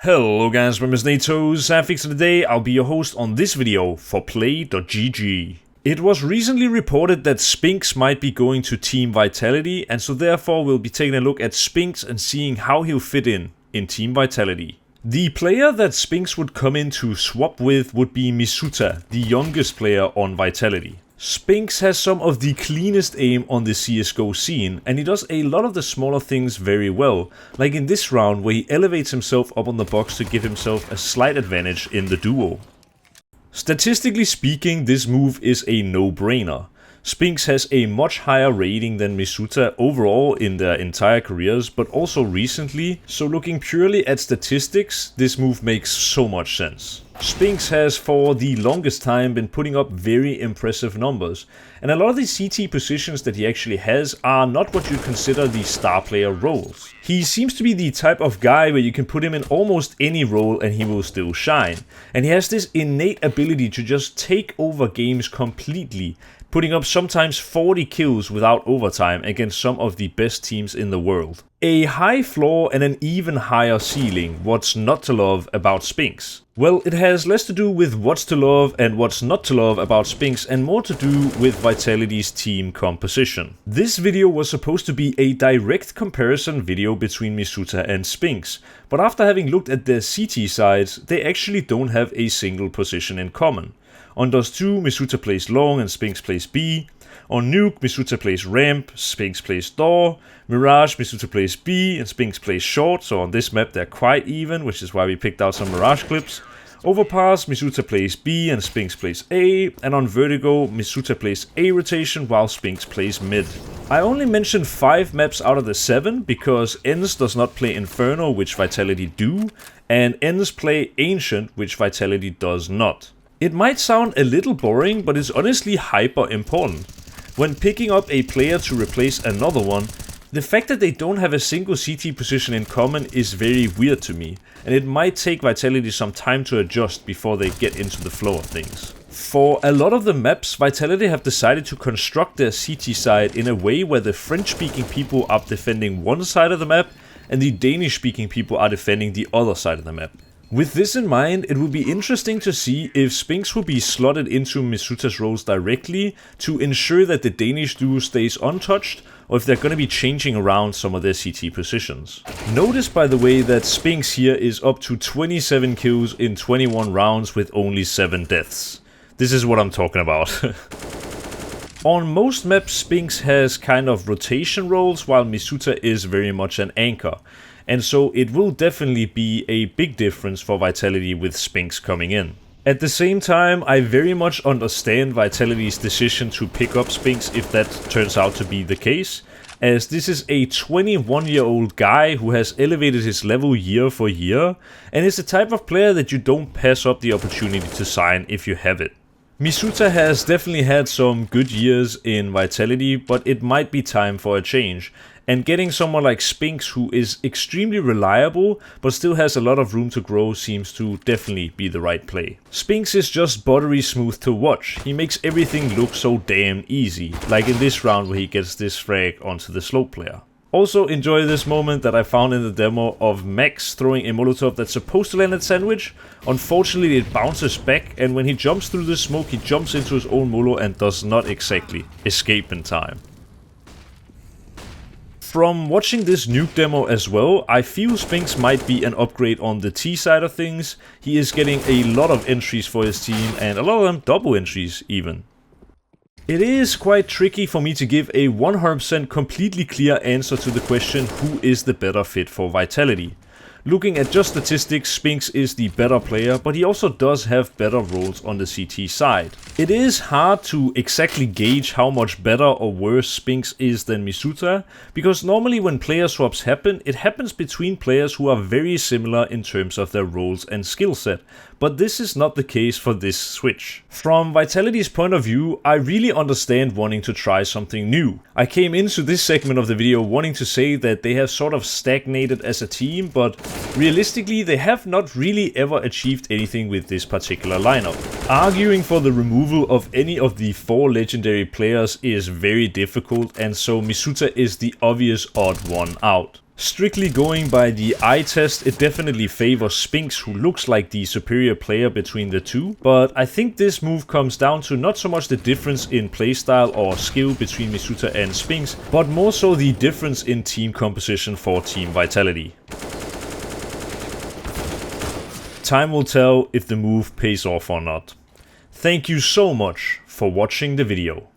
Hello guys, my name is NaToSaphix and today I'll be your host on this video for Play.gg. It was recently reported that Spinx might be going to Team Vitality, and so therefore we'll be taking a look at Spinx and seeing how he'll fit in Team Vitality. The player that Spinx would come in to swap with would be Misutaa, the youngest player on Vitality. Spinx has some of the cleanest aim on the CSGO scene, and he does a lot of the smaller things very well, like in this round where he elevates himself up on the box to give himself a slight advantage in the duo. Statistically speaking, this move is a no-brainer. Spinx has a much higher rating than Misutaa overall in their entire careers, but also recently, so looking purely at statistics, this move makes so much sense. Spinx has for the longest time been putting up very impressive numbers, and a lot of the CT positions that he actually has are not what you'd consider the star player roles. He seems to be the type of guy where you can put him in almost any role and he will still shine, and he has this innate ability to just take over games completely, putting up sometimes 40 kills without overtime against some of the best teams in the world. A high floor and an even higher ceiling. What's not to love about Spinx? Well, it has less to do with what's to love and what's not to love about Spinx and more to do with Vitality's team composition. This video was supposed to be a direct comparison video between Misutaa and Spinx, but after having looked at their CT sides, they actually don't have a single position in common. On DOS 2, Misutaa plays long and Spinx plays B. On Nuke, Misutaa plays ramp, Spinx plays door. Mirage, Misutaa plays B and Spinx plays short, so on this map they're quite even, which is why we picked out some Mirage clips. Overpass, Misutaa plays B and Spinx plays A, and on Vertigo, Misutaa plays A rotation while Spinx plays mid. I only mentioned 5 maps out of the 7 because ENS does not play Inferno, which Vitality do, and ENS play Ancient, which Vitality does not. It might sound a little boring, but it's honestly hyper important. When picking up a player to replace another one, the fact that they don't have a single CT position in common is very weird to me, and it might take Vitality some time to adjust before they get into the flow of things. For a lot of the maps, Vitality have decided to construct their CT side in a way where the French-speaking people are defending one side of the map and the Danish-speaking people are defending the other side of the map. With this in mind, it will be interesting to see if Spinx will be slotted into Misutaa's roles directly to ensure that the Danish duo stays untouched, or if they're going to be changing around some of their CT positions. Notice by the way that Spinx here is up to 27 kills in 21 rounds with only 7 deaths. This is what I'm talking about. On most maps, Spinx has kind of rotation roles, while Misutaa is very much an anchor. And so it will definitely be a big difference for Vitality with Spinx coming in. At the same time, I very much understand Vitality's decision to pick up Spinx if that turns out to be the case, as this is a 21-year-old guy who has elevated his level year for year, and is the type of player that you don't pass up the opportunity to sign if you have it. Misutaa has definitely had some good years in Vitality, but it might be time for a change. And getting someone like Spinx, who is extremely reliable but still has a lot of room to grow, seems to definitely be the right play. Spinx is just buttery smooth to watch. He makes everything look so damn easy, like in this round where he gets this frag onto the slope player. Also enjoy this moment that I found in the demo of Max throwing a Molotov that's supposed to land at Sandwich. Unfortunately it bounces back, and when he jumps through the smoke he jumps into his own Molo and does not exactly escape in time. From watching this nuke demo as well, I feel Spinx might be an upgrade on the T side of things. He is getting a lot of entries for his team, and a lot of them double entries even. It is quite tricky for me to give a 100% completely clear answer to the question who is the better fit for Vitality. Looking at just statistics, Spinx is the better player, but he also does have better roles on the CT side. It is hard to exactly gauge how much better or worse Spinx is than Misutaa, because normally when player swaps happen, it happens between players who are very similar in terms of their roles and skill set, but this is not the case for this switch. From Vitality's point of view, I really understand wanting to try something new. I came into this segment of the video wanting to say that they have sort of stagnated as a team, but realistically they have not really ever achieved anything with this particular lineup. Arguing for the removal of any of the 4 legendary players is very difficult, and so Misutaa is the obvious odd one out. Strictly going by the eye test, it definitely favors Spinx, who looks like the superior player between the two, but I think this move comes down to not so much the difference in playstyle or skill between Misutaa and Spinx, but more so the difference in team composition for Team Vitality. Time will tell if the move pays off or not. Thank you so much for watching the video.